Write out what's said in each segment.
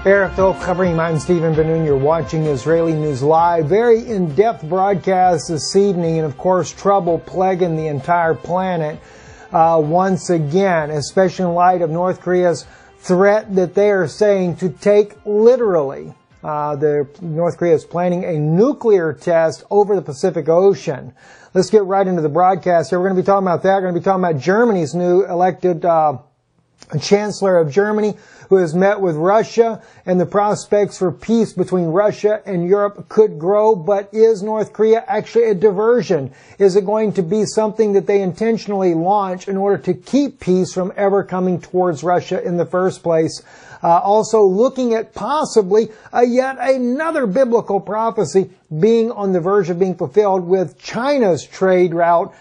Eric Thope covering. I'm Stephen Ben-Nun. You're watching Israeli News Live. Very in-depth broadcast this evening, and of course trouble plaguing the entire planet once again, especially in light of North Korea's threat that they are saying to take literally. North Korea is planning a nuclear test over the Pacific Ocean. Let's get right into the broadcast here. We're going to be talking about that. We're going to be talking about Germany's new elected Chancellor of Germany, who has met with Russia, and the prospects for peace between Russia and Europe could grow. But is North Korea actually a diversion? Is it going to be something that they intentionally launch in order to keep peace from ever coming towards Russia in the first place? Also looking at possibly yet another biblical prophecy being on the verge of being fulfilled with China's trade route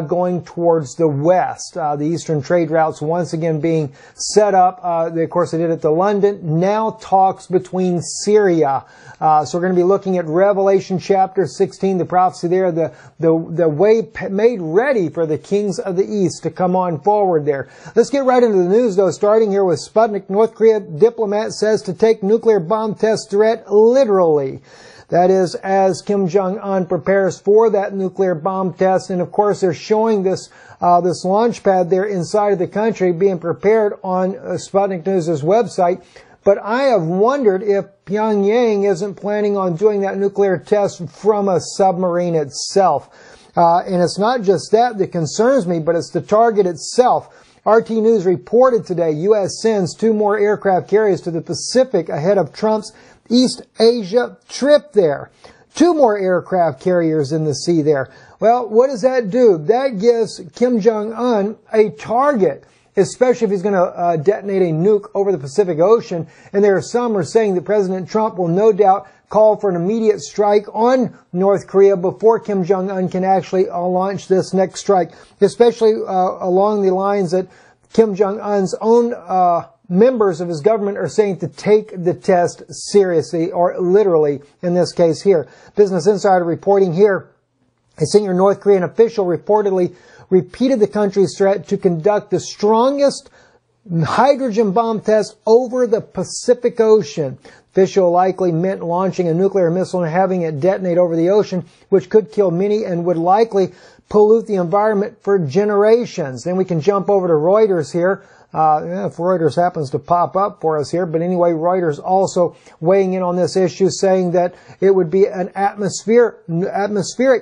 going towards the west. The eastern trade routes once again being set up. Of course, they did it to London. Now talks between Syria. So we're going to be looking at Revelation chapter 16, the prophecy there, the way made ready for the kings of the east to come on forward there. Let's get right into the news, though, starting here with Sputnik. North Korea diplomat says to take nuclear bomb test threat literally. That is, as Kim Jong-un prepares for that nuclear bomb test. And of course, they're showing this launch pad there inside of the country being prepared on Sputnik News' website. But I have wondered if Pyongyang isn't planning on doing that nuclear test from a submarine itself. And it's not just that concerns me, but it's the target itself. RT News reported today U.S. sends 2 more aircraft carriers to the Pacific ahead of Trump's East Asia trip there. 2 more aircraft carriers in the sea there. Well, what does that do? That gives Kim Jong-un a target, especially if he's going to detonate a nuke over the Pacific Ocean. And there are some who are saying that President Trump will no doubt call for an immediate strike on North Korea before Kim Jong-un can actually launch this next strike, especially along the lines that Kim Jong-un's own members of his government are saying to take the test seriously, or literally in this case here. Business Insider reporting here, a senior North Korean official reportedly repeated the country's threat to conduct the strongest hydrogen bomb test over the Pacific Ocean. Official likely meant launching a nuclear missile and having it detonate over the ocean, which could kill many and would likely pollute the environment for generations. Then we can jump over to Reuters here. If Reuters happens to pop up for us here. But anyway, Reuters also weighing in on this issue, saying that it would be an atmospheric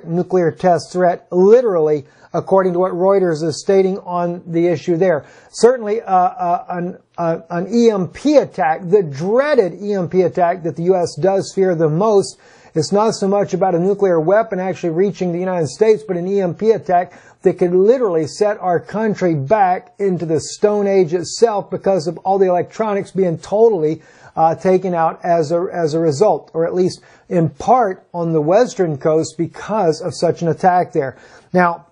nuclear test threat, literally, according to what Reuters is stating on the issue there. Certainly an EMP attack, the dreaded EMP attack that the U.S. does fear the most. It's not so much about a nuclear weapon actually reaching the United States, but an EMP attack that could literally set our country back into the Stone Age itself because of all the electronics being totally taken out as a result, or at least in part on the western coast because of such an attack there. Now,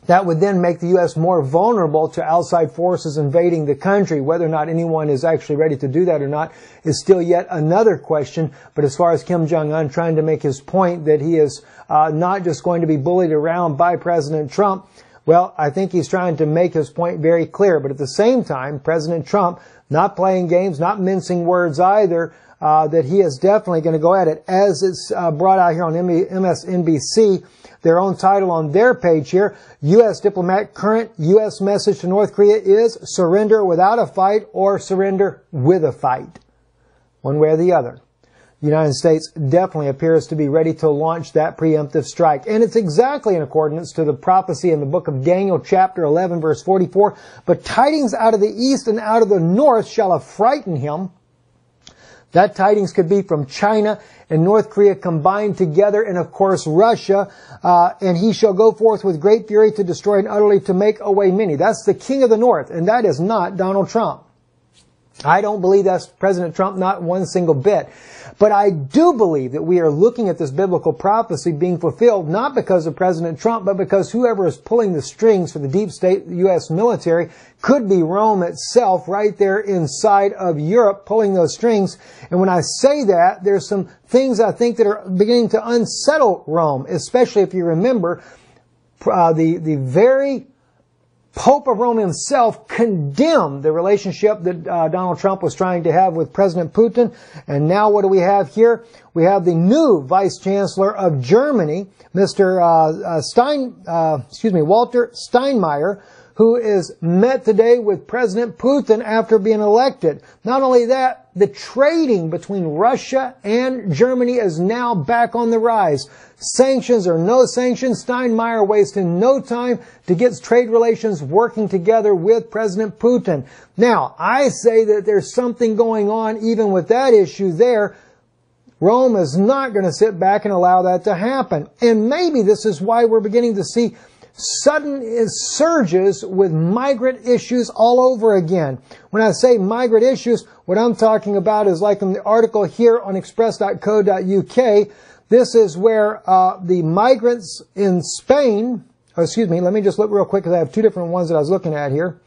that would then make the U.S. more vulnerable to outside forces invading the country. Whether or not anyone is actually ready to do that or not is still yet another question. But as far as Kim Jong-un trying to make his point that he is not just going to be bullied around by President Trump, well, I think he's trying to make his point very clear. But at the same time, President Trump not playing games, not mincing words either, that he is definitely going to go at it. As it's brought out here on MSNBC, their own title on their page here, U.S. diplomat, current U.S. message to North Korea is surrender without a fight or surrender with a fight. One way or the other. The United States definitely appears to be ready to launch that preemptive strike. And it's exactly in accordance to the prophecy in the book of Daniel chapter 11 verse 44. But tidings out of the east and out of the north shall affrighten him. That tidings could be from China and North Korea combined together, and of course Russia. And he shall go forth with great fury to destroy and utterly to make away many. That's the king of the north, and that is not Donald Trump. I don't believe that's President Trump, not one single bit. But I do believe that we are looking at this biblical prophecy being fulfilled, not because of President Trump, but because whoever is pulling the strings for the deep state U.S. military could be Rome itself right there inside of Europe pulling those strings. And when I say that, there's some things I think that are beginning to unsettle Rome, especially if you remember the very Pope of Rome himself condemned the relationship that Donald Trump was trying to have with President Putin. And now what do we have here? We have the new Vice Chancellor of Germany, Mr. Walter Steinmeier, who is met today with President Putin after being elected. Not only that, the trading between Russia and Germany is now back on the rise. Sanctions or no sanctions, Steinmeier wasting no time to get trade relations working together with President Putin. Now, I say that there's something going on even with that issue there. Rome is not going to sit back and allow that to happen. And maybe this is why we're beginning to see sudden surges with migrant issues all over again. When I say migrant issues, what I'm talking about is like in the article here on express.co.uk. This is where the migrants in Spain, let me just look real quick because I have two different ones that I was looking at here.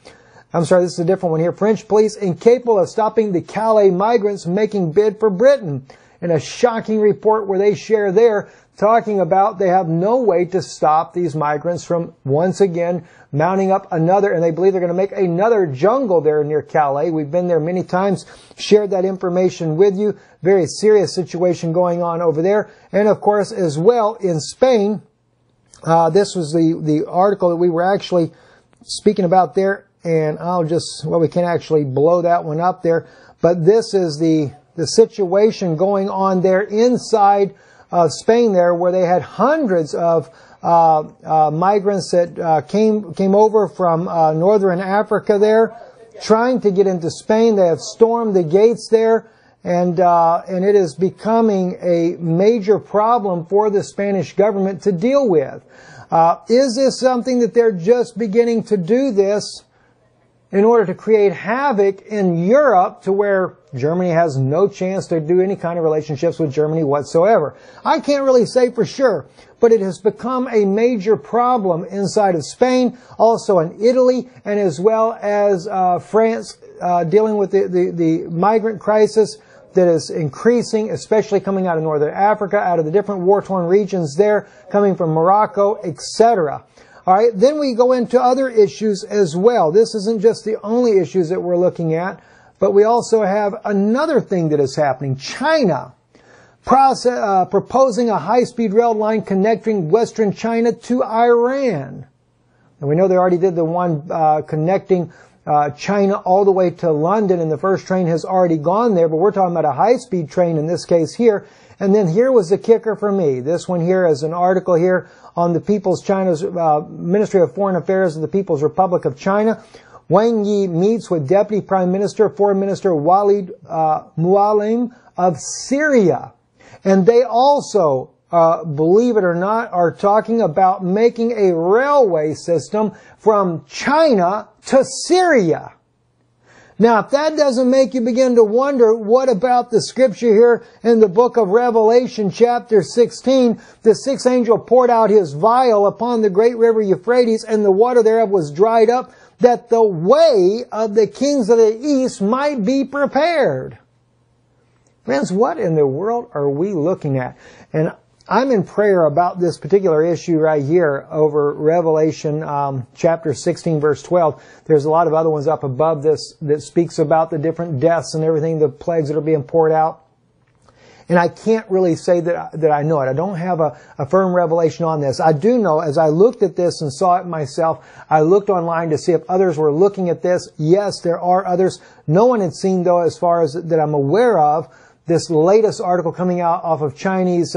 I'm sorry, this is a different one here. French police incapable of stopping the Calais migrants making bid for Britain. In a shocking report where they share there, talking about they have no way to stop these migrants from once again mounting up another, and they believe they're going to make another jungle there near Calais. We've been there many times, shared that information with you. Very serious situation going on over there. And of course, as well in Spain, this was the article that we were actually speaking about there, and we can actually blow that one up there. But this is the situation going on there inside Spain there, where they had hundreds of migrants that came over from northern Africa there, trying to get into Spain. They have stormed the gates there, and it is becoming a major problem for the Spanish government to deal with. Is this something that they're just beginning to do this in order to create havoc in Europe to where Germany has no chance to do any kind of relationships with Germany whatsoever? I can't really say for sure, but it has become a major problem inside of Spain, also in Italy, and as well as France, dealing with the migrant crisis that is increasing, especially coming out of northern Africa, out of the different war-torn regions there, coming from Morocco, etc. All right, then we go into other issues as well. This isn't just the only issues that we're looking at, but we also have another thing that is happening. China proposing a high-speed rail line connecting western China to Iran. And we know they already did the one connecting China all the way to London, and the first train has already gone there, but we're talking about a high-speed train in this case here. And then here was the kicker for me. This one here is an article here on the China's Ministry of Foreign Affairs of the People's Republic of China. Wang Yi meets with Deputy Prime Minister, Foreign Minister Walid Muallim of Syria. And they also, believe it or not, are talking about making a railway system from China to Syria. Now, if that doesn't make you begin to wonder, what about the scripture here in the book of Revelation, chapter 16? The sixth angel poured out his vial upon the great river Euphrates, and the water thereof was dried up, that the way of the kings of the east might be prepared. Friends, what in the world are we looking at? And I'm in prayer about this particular issue right here over Revelation chapter 16, verse 12. There's a lot of other ones up above this that speaks about the different deaths and everything, the plagues that are being poured out. And I can't really say that I know it. I don't have a firm revelation on this. I do know, as I looked at this and saw it myself, I looked online to see if others were looking at this. Yes, there are others. No one had seen, though, as far as that I'm aware of, this latest article coming out off of the Chinese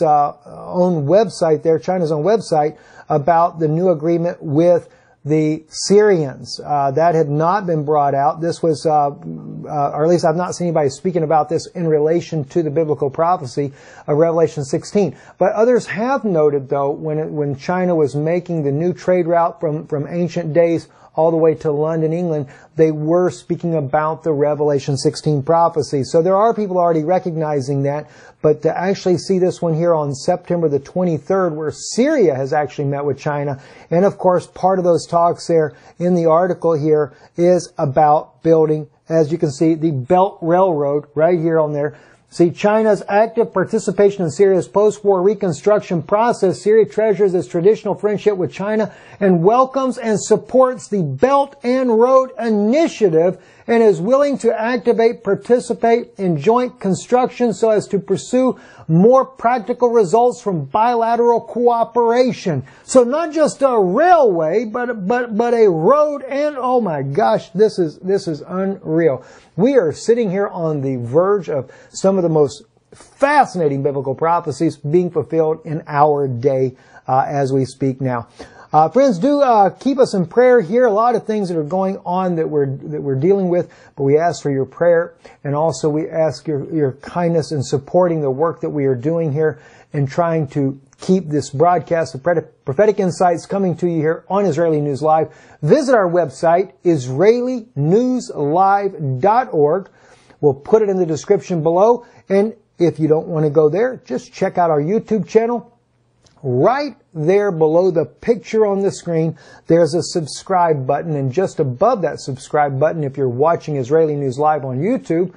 own website there, China's own website, about the new agreement with the Syrians. That had not been brought out. This was, or at least I've not seen anybody speaking about this in relation to the biblical prophecy of Revelation 16. But others have noted, though, when China was making the new trade route from ancient days all the way to London, England, they were speaking about the Revelation 16 prophecy. So there are people already recognizing that, but to actually see this one here on September the 23rd, where Syria has actually met with China, and of course part of those talks there in the article here is about building, as you can see, the Belt Railroad right here on there, See, China's active participation in Syria's post-war reconstruction process. Syria treasures its traditional friendship with China and welcomes and supports the Belt and Road Initiative and is willing to participate in joint construction so as to pursue more practical results from bilateral cooperation. So not just a railway, but a road, and oh my gosh, this is unreal. We are sitting here on the verge of some of the most fascinating biblical prophecies being fulfilled in our day as we speak now. Friends, do keep us in prayer here. A lot of things that are going on that we're dealing with, but we ask for your prayer, and also we ask your kindness in supporting the work that we are doing here and trying to keep this broadcast of prophetic insights coming to you here on Israeli News Live. Visit our website, IsraeliNewsLive.org. We'll put it in the description below, and if you don't want to go there, just check out our YouTube channel. Right there below the picture on the screen, there's a subscribe button, and just above that subscribe button, if you're watching Israeli News Live on YouTube,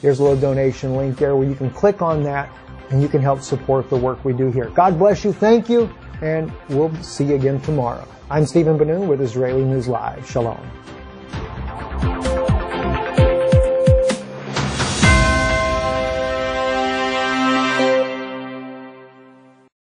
there's a little donation link there where you can click on that and you can help support the work we do here. God bless you, thank you, and we'll see you again tomorrow. I'm Stephen Benoon with Israeli News Live. Shalom.